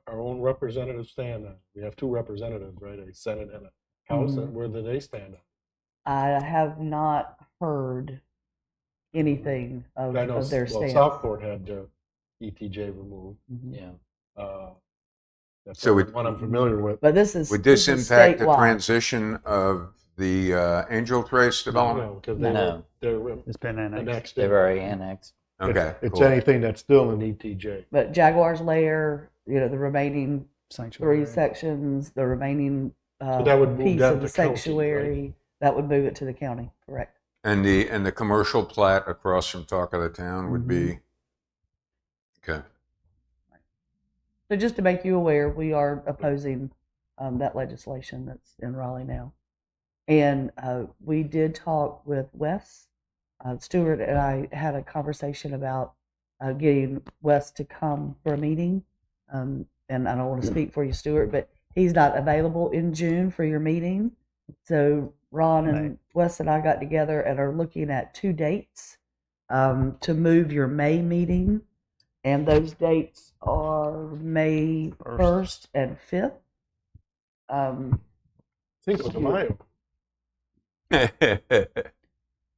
own representatives stand on? We have 2 representatives, right? A Senate and a House. Mhm. And where do they stand on? I have not heard anything of I know their stance. Southport had their ETJ removed. Mhm. Yeah. That's So the one I'm familiar with. But this is Would this is impact the statewide. transition of the Angel Trace development? No, because No. they're It's been annexed. annexed. They've already annexed. Okay. It's cool. anything that's still in ETJ. But Jaguar's Lair, the remaining Sanctuary. 3 sections, the remaining So that would move piece that of the to county, right? sanctuary, that would move it to the county, correct? And the commercial plat across from Talk of the Town would be okay. So just to make you aware, we are opposing that legislation that's in Raleigh now. And we did talk with Wes. Stewart and I had a conversation about getting Wes to come for a meeting. And I don't want to speak for you, Stewart, but he's not available in June for your meeting. So Ron and Wes and I got together and are looking at 2 dates to move your May meeting. And those dates are May 1st and 5th. Cinco de Mayo. that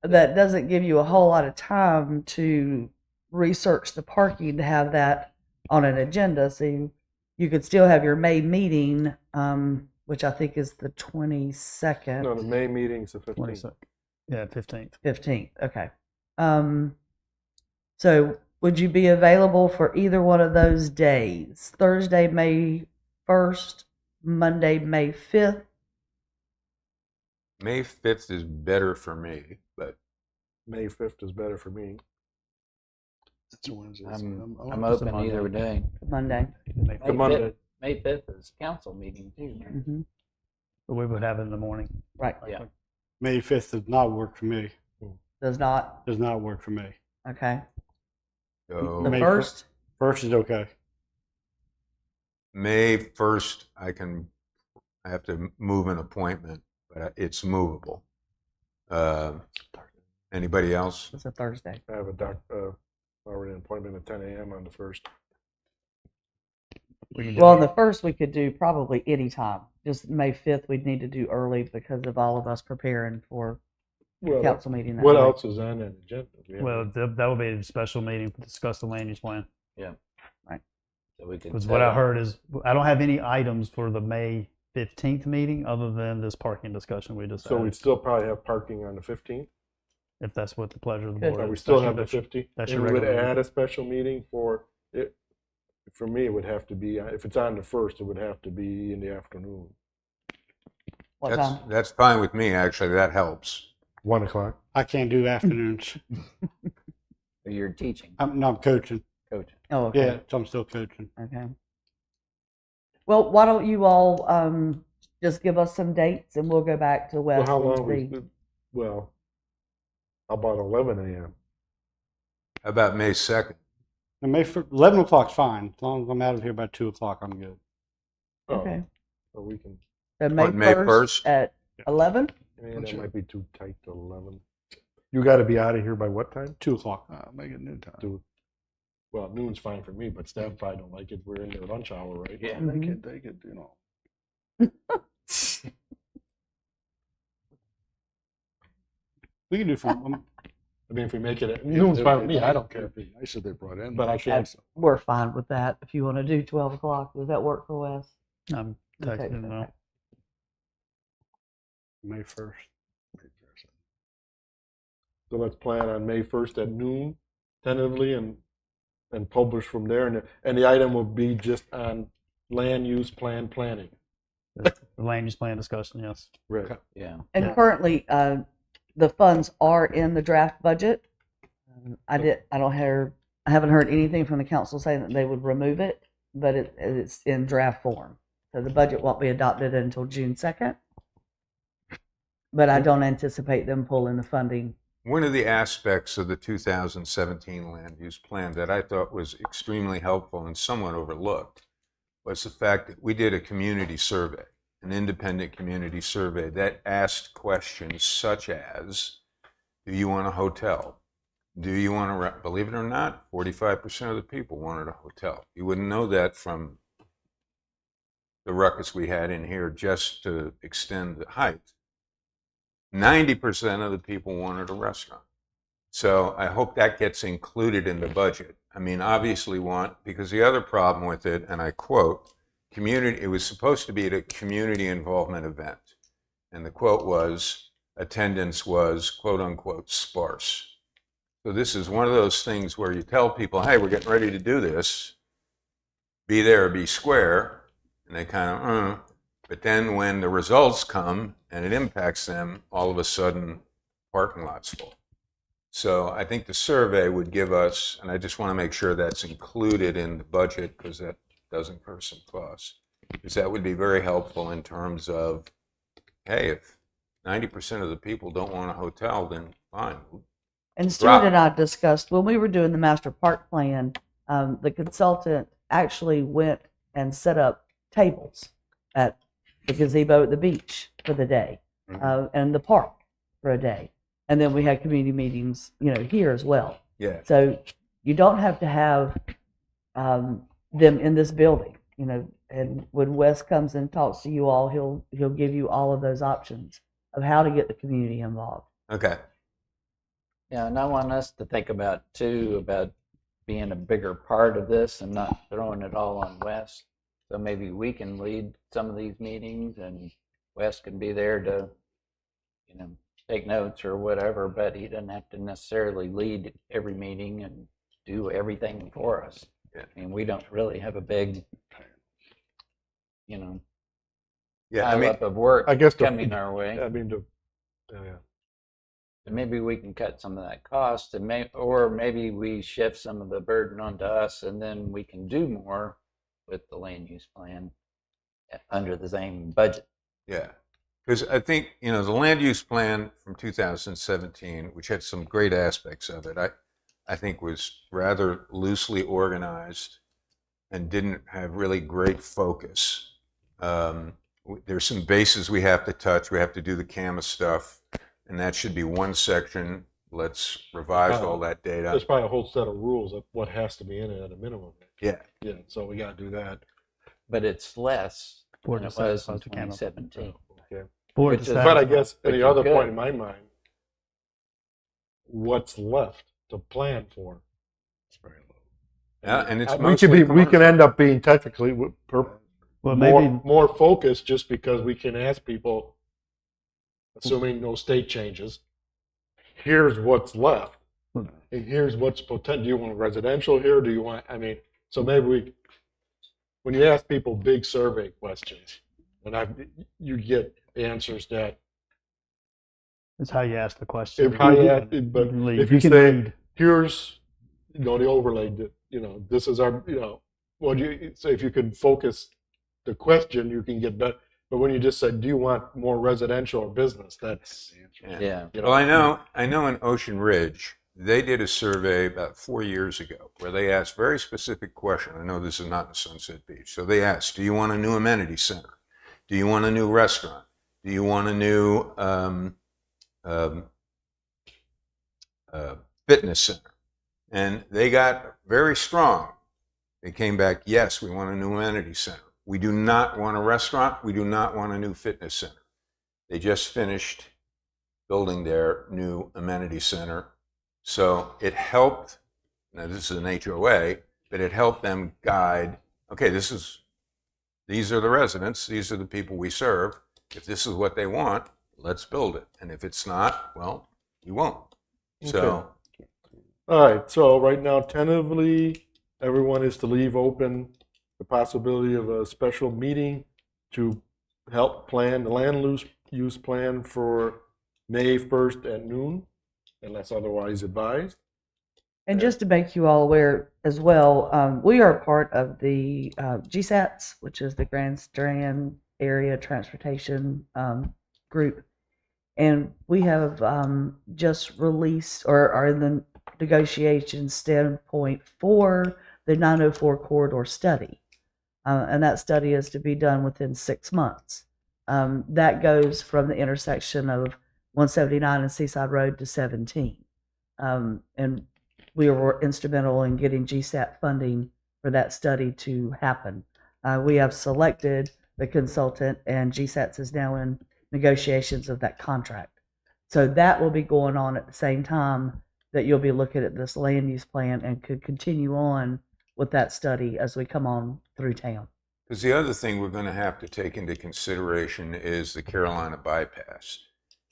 doesn't give you a whole lot of time to research the parking to have that on an agenda. So you could still have your May meeting, which I think is the 22nd. No, the May meeting's the 15th. 22nd. Yeah, 15th. 15th. Okay. So would you be available for either one of those days? Thursday, May 1st, Monday, May 5th? May 5th is better for me, but May 5th is better for me. It's a Wednesday. so I'm It's a open Monday. either day. Monday. May The Monday. May 5th is council meeting too. Right? Mm-hmm. But we would have it in the morning. Right. Yeah. May 5th does not work for me. Does not. Does not work for me. Okay. so The May 1st? First is okay. May 1st, I have to move an appointment, but it's movable. Anybody else? It's a Thursday. I have already an appointment at 10 a.m. on the 1st. We can do Well, it. on the 1st, we could do probably any time. Just May 5th, we'd need to do early because of all of us preparing for the Well, council meeting. That what night. else is on that agenda? We have- Well, that would be a special meeting to discuss the land use plan. So we could. Because set what I it- heard is, I don't have any items for the May 15th meeting other than this parking discussion we just so had. we'd still probably have parking on the 15th. If that's what the pleasure of the Good. board But is. we still That's have the your- 50. that's And your we would regular add a special meeting for it. For me, it would have to be, if it's on the 1st, it would have to be in the afternoon. What time? That's fine with me, actually. That helps. 1 o'clock. I can't do afternoons. You're teaching, I'm coaching. coaching. Oh, okay. Yeah, so I'm still coaching. Okay. Well, why don't you all just give us some dates and we'll go back to Well, West how and long see. was well, about 11 a.m. How about May 2nd? And May 11 o'clock's fine. As long as I'm out of here by 2 o'clock, I'm good. Oh, Okay. so we can, So May On May 1st 1st? at 11? that Sure. might be too tight to 11. You got to be out of here by what time? 2 o'clock. Make it noon time. Well, noon's fine for me, but staff probably don't like it. We're in their lunch hour, right? Yeah. They could, you know. We can do fun. I mean, if we make it at noon's fine with me. I don't care. It'd be nice if they brought in. But I can't. We're fine with that. If you want to do 12 o'clock, does that work for Wes? I'm Okay, texting now. okay. May 1st. So let's plan on May 1st at noon, tentatively, and publish from there. And the item will be just on land use plan planning. The land use plan discussion, yes. Right. Yeah. And Yeah. currently, the funds are in the draft budget. I haven't heard anything from the council saying that they would remove it, but it's in draft form. So the budget won't be adopted until June 2nd. But I don't anticipate them pulling the funding. One of the aspects of the 2017 land use plan that I thought was extremely helpful and somewhat overlooked was the fact that we did a community survey, an independent community survey that asked questions such as, do you want a hotel? Do you want to, believe it or not, 45% of the people wanted a hotel. You wouldn't know that from the ruckus we had in here just to extend the height. 90% of the people wanted a restaurant. So I hope that gets included in the budget. I mean, obviously because the other problem with it, and I quote, it was supposed to be at a community involvement event. And the quote was, attendance was quote unquote sparse. So this is one of those things where you tell people, hey, we're getting ready to do this. Be there, be square. And they kind of, But then when the results come and it impacts them, all of a sudden, parking lot's full. So I think the survey would give us, and I just want to make sure that's included in the budget because that doesn't incur some costs, because that would be very helpful in terms of, hey, if 90% of the people don't want a hotel, then fine. And Stuart and I discussed when we were doing the master park plan, the consultant actually went and set up tables at the gazebo at the beach for the day, and the park for a day. And then we had community meetings, here as well. Yeah. So you don't have to have them in this building, and when Wes comes and talks to you all, he'll give you all of those options. of how to get the community involved. Okay. Yeah, and I want us to think about too, about being a bigger part of this and not throwing it all on Wes. So maybe we can lead some of these meetings and Wes can be there to, take notes or whatever, but he doesn't have to necessarily lead every meeting and do everything for us. Yeah. I mean, we don't really have a big, Yeah, pile up of work I guess coming our way. I mean, yeah. And maybe we can cut some of that cost, and or maybe we shift some of the burden onto us, and then we can do more with the land use plan under the same budget. Yeah. Because I think, the land use plan from 2017, which had some great aspects of it, I think was rather loosely organized and didn't have really great focus. There's some bases we have to touch. We have to do the CAMA stuff, and that should be one section. Let's revise all that data. There's probably a whole set of rules of what has to be in it at a minimum. Yeah. Yeah, so we got to do that. But it's less Board than it decided was in not to count on. 2017. Okay. Board Which is- decided- But I guess Which the is other good. point in my mind, what's left to plan for? It's very low. Yeah, and it's we mostly we can end up being technically well, maybe more focused just because we can ask people, assuming no state changes, here's what's left. Hmm. And here's what's potential. Do you want residential here? Do you want, so maybe when you ask people big survey questions, and you get answers that, that's how you ask the question. if I ask, but Lead. if you can say, lead. here's, the overlay, this is our, well, so if you could focus the question, you can get better. But when you just say, do you want more residential or business? That's, Yeah. Well, I know in Ocean Ridge, they did a survey about 4 years ago where they asked very specific question. I know this is not in Sunset Beach. So they asked, do you want a new amenity center? Do you want a new restaurant? Do you want a new fitness center? And they got very strong. They came back, yes, we want a new amenity center. We do not want a restaurant. We do not want a new fitness center. They just finished building their new amenity center. So it helped, now this is an HOA, but it helped them guide, okay, these are the residents, these are the people we serve. If this is what they want, let's build it. And if it's not, well, you won't. So, all right. So right now, tentatively, everyone is to leave open the possibility of a special meeting to help plan the land use plan for May 1st at noon, unless otherwise advised. And just to make you all aware as well, we are part of the GSATs, which is the Grand Strand Area Transportation Group. And we have just released or are in the negotiation standpoint for the 904 corridor study. And that study is to be done within 6 months. That goes from the intersection of 179 and Seaside Road to 17. And we were instrumental in getting GSAT funding for that study to happen. We have selected the consultant, and GSATs is now in negotiations of that contract. So that will be going on at the same time that you'll be looking at this land use plan and could continue on with that study as we come on through town. because the other thing we're going to have to take into consideration is the Carolina bypass,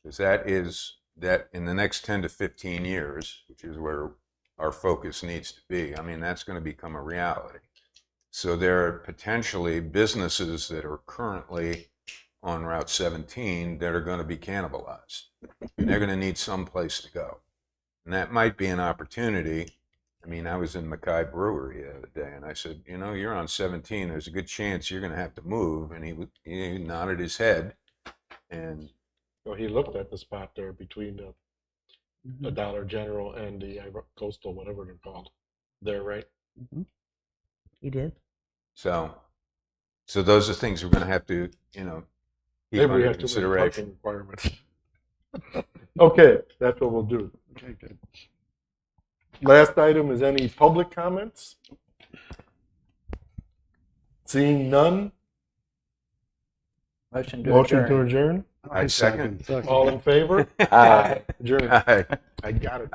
because that in the next 10 to 15 years, which is where our focus needs to be, that's going to become a reality. So there are potentially businesses that are currently on Route 17 that are going to be cannibalized. And they're going to need some place to go. And that might be an opportunity. I was in Mackay Brewery the other day, and I said, you're on 17. There's a good chance you're going to have to move. And he nodded his head. And So he looked at the spot there between the Dollar General and the Coastal, whatever they're called. There, right? He did. so those are things we're going to have to, keep Maybe we under have too many consideration. parking requirements. Okay, that's what we'll do. Okay, good. Last item is any public comments? Seeing none, Motion to motion adjourn. to adjourn. I second. All in favor? Aye. Adjourned. Aye. I got it.